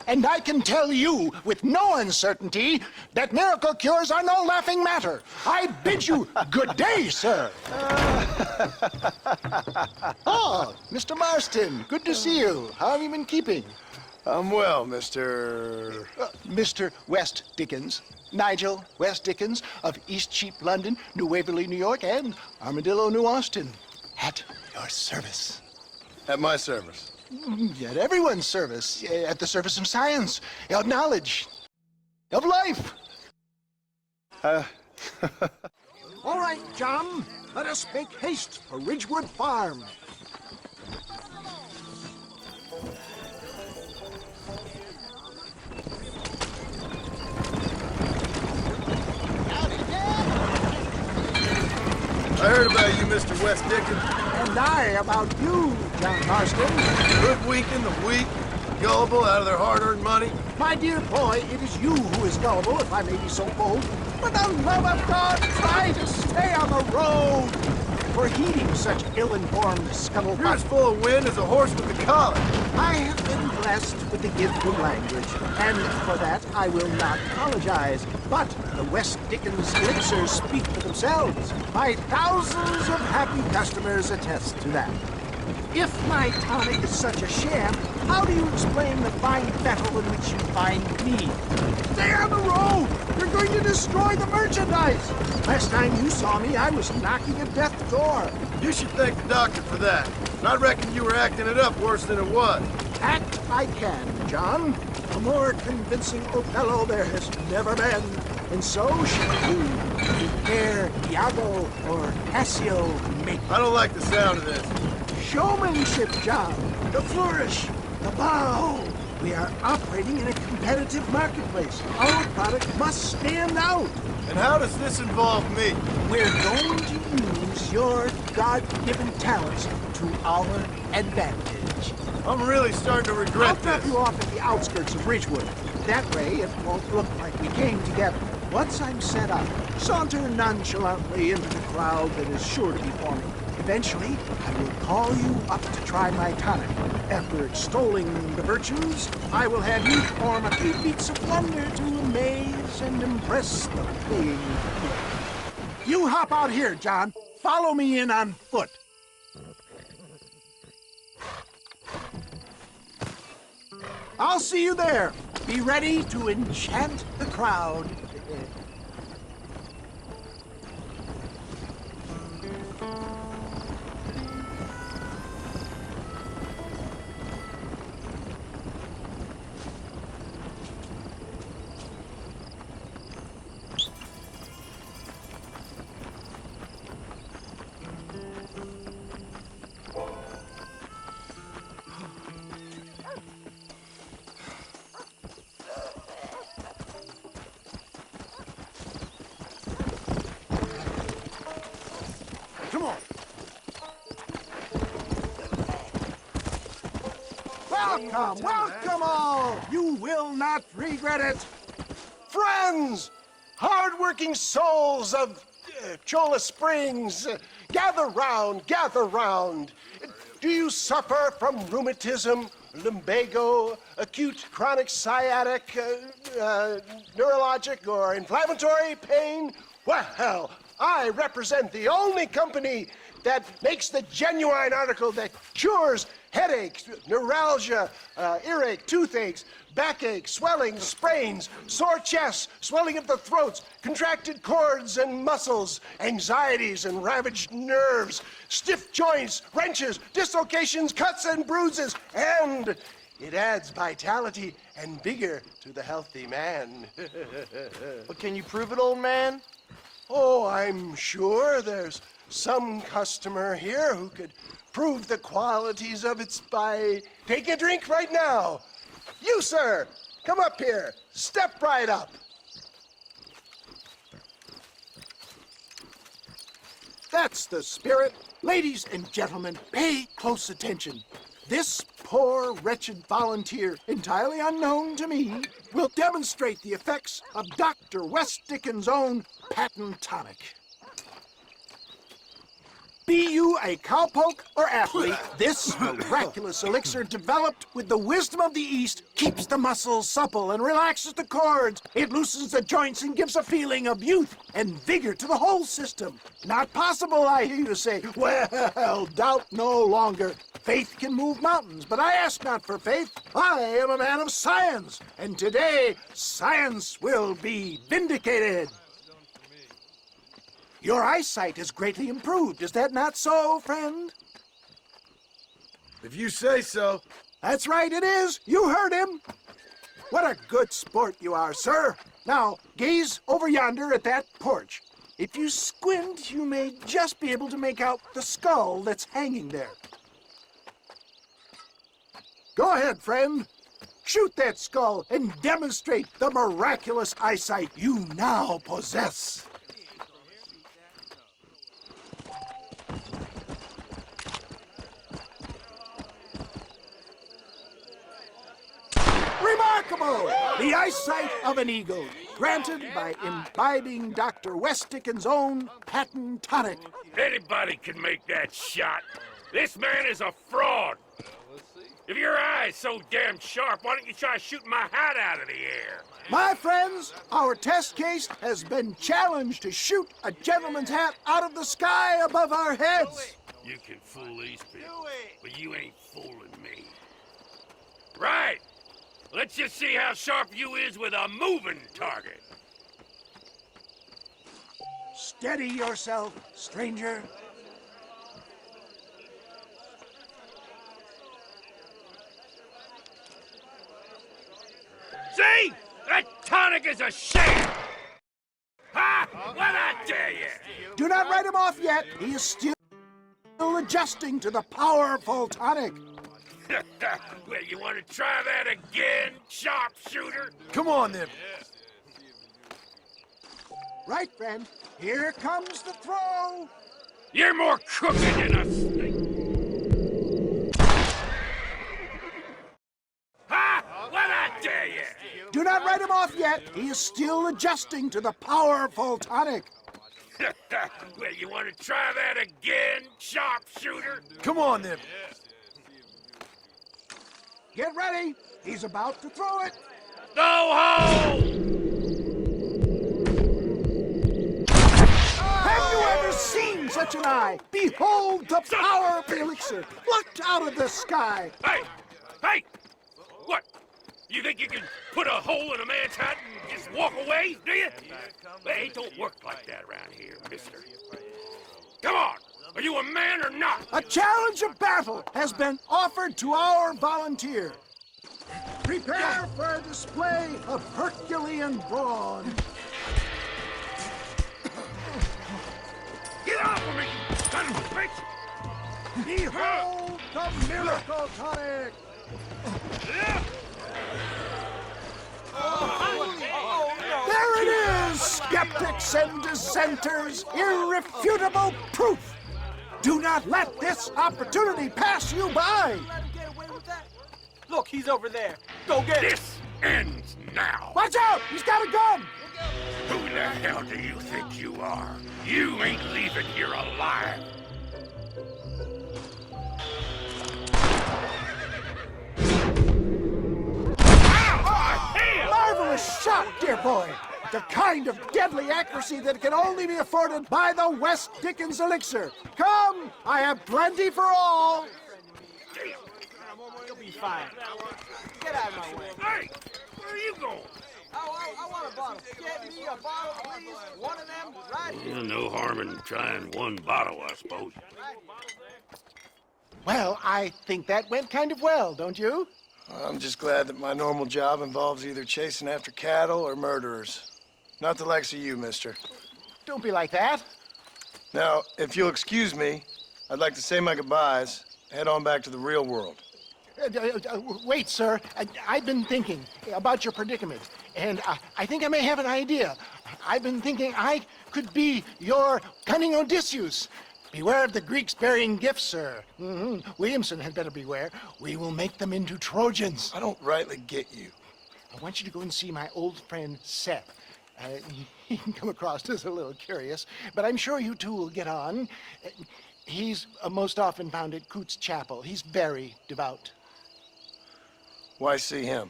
And I can tell you with no uncertainty that miracle cures are no laughing matter. I bid you good day, sir. Oh, Mr. Marston, good to see you. How have you been keeping? I'm well, Mr. Mr. West Dickens. Nigel West Dickens of Eastcheap, London, New Waverly, New York, and Armadillo, New Austin. At your service. At my service. At everyone's service. At the service of science, of knowledge, of life. All right, John. Let us make haste for Ridgewood Farm. I heard about you, Mr. West Dickens. And I about you, John Marston. Hoodwinking the weak, gullible out of their hard-earned money. My dear boy, it is you who is gullible, if I may be so bold. For the love of God, try to stay on the road. For heeding such ill-informed scuttlebutt. You're as full of wind as a horse with a collar. I have been blessed with the gift of language, and for that I will not apologize. But the West Dickens elixirs speak for themselves. My thousands of happy customers attest to that. If my tonic is such a sham, how do you explain the fine fettle in which you find me? Stay on the road! You're going to destroy the merchandise! Last time you saw me, I was knocking at death's door. You should thank the doctor for that. And I reckon you were acting it up worse than it was. Act I can, John. A more convincing Othello there has never been. And so shall you. Prepare Iago or Cassio make. I don't like the sound of this. Showmanship, John. The flourish. The bow. We are operating in a competitive marketplace. Our product must stand out. And how does this involve me? We're going to use your God-given talents to our advantage. I'm really starting to regret I'll drop this. you off at the outskirts of Ridgewood. That way, it won't look like we came together. Once I'm set up, saunter nonchalantly into the crowd that is sure to be forming. Eventually, I will call you up to try my tonic. After extolling the virtues, I will have you perform a few feats of wonder to amaze and impress the playing field. You hop out here, John. Follow me in on foot. I'll see you there. Be ready to enchant the crowd. Come on. Welcome, welcome all. You will not regret it. Friends, hard-working souls of Cholla Springs, gather round, gather round. Do you suffer from rheumatism, lumbago, acute chronic sciatic, neurologic, or inflammatory pain? Well, I represent the only company that makes the genuine article that cures headaches, neuralgia, earache, toothaches, backache, swelling, sprains, sore chests, swelling of the throats, contracted cords and muscles, anxieties and ravaged nerves, stiff joints, wrenches, dislocations, cuts and bruises, and it adds vitality and vigor to the healthy man. But can you prove it, old man? Oh, I'm sure there's some customer here who could prove the qualities of it by taking a drink right now. You, sir, come up here. Step right up. That's the spirit. Ladies and gentlemen, pay close attention. This poor, wretched volunteer, entirely unknown to me, will demonstrate the effects of Dr. West Dickens' own patent tonic. Be you a cowpoke or athlete, this miraculous elixir developed with the wisdom of the East keeps the muscles supple and relaxes the cords. It loosens the joints and gives a feeling of youth and vigor to the whole system. Not possible, I hear you say. Well, doubt no longer. Faith can move mountains, but I ask not for faith. I am a man of science, and today science will be vindicated. Your eyesight is greatly improved. Is that not so, friend? If you say so. That's right, it is. You heard him. What a good sport you are, sir. Now, gaze over yonder at that porch. If you squint, you may just be able to make out the skull that's hanging there. Go ahead, friend. Shoot that skull and demonstrate the miraculous eyesight you now possess. Remarkable! The eyesight of an eagle, granted by imbibing Dr. Westickens' own patent tonic. Anybody can make that shot. This man is a fraud. If your eye's so damn sharp, why don't you try shooting my hat out of the air? My friends, our test case has been challenged to shoot a gentleman's hat out of the sky above our heads. You can fool these people, but you ain't fooling me. Right. Let's just see how sharp you is with a moving target. Steady yourself, stranger. See? That tonic is a sham! Ha! What I tell you? Do not write him off yet. He is still adjusting to the powerful tonic. Well, you want to try that again, sharpshooter? Come on, then. Right, friend. Here comes the throw. You're more crooked than a snake. Ha! What I tell you? Do not write him off yet. He is still adjusting to the powerful tonic. Well, you want to try that again, sharpshooter? Come on, then. Get ready. He's about to throw it. Go home! Have you ever seen such an eye? Behold the power of the elixir plucked out of the sky. Hey! Hey! What? You think you can put a hole in a man's hat and just walk away, do you? Hey, it don't work like that around here, mister. Come on! Are you a man or not? A challenge of battle has been offered to our volunteer. Prepare for a display of Herculean brawn. Get off of me, you son of a bitch! Behold the miracle tonic! There it is, skeptics and dissenters, irrefutable proof. Do not let this opportunity pass you by. Look, he's over there. Go get him. This ends now! Watch out, he's got a gun. Who the hell do you think you are? You ain't leaving here alive! Marvelous shot, dear boy. The kind of deadly accuracy that can only be afforded by the West Dickens elixir. Come, I have plenty for all. You'll be fine. Get out of my way. Hey! Where are you going? I want a bottle. Get me a bottle, please. One of them, right here. Well, no harm in trying one bottle, I suppose. Well, I think that went kind of well, don't you? I'm just glad that my normal job involves either chasing after cattle or murderers. Not the likes of you, mister. Don't be like that. Now, if you'll excuse me, I'd like to say my goodbyes, head on back to the real world. Wait, sir. I've been thinking about your predicament, and I think I may have an idea. I've been thinking I could be your cunning Odysseus. Beware of the Greeks bearing gifts, sir. Williamson had better beware. We will make them into Trojans. I don't rightly get you. I want you to go and see my old friend Seth. He can come across as a little curious, but I'm sure you two will get on. He's most often found at Coots Chapel. He's very devout. Why see him?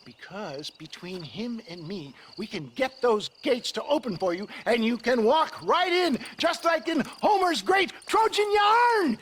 Because between him and me, we can get those gates to open for you, and you can walk right in, just like in Homer's great Trojan yarn.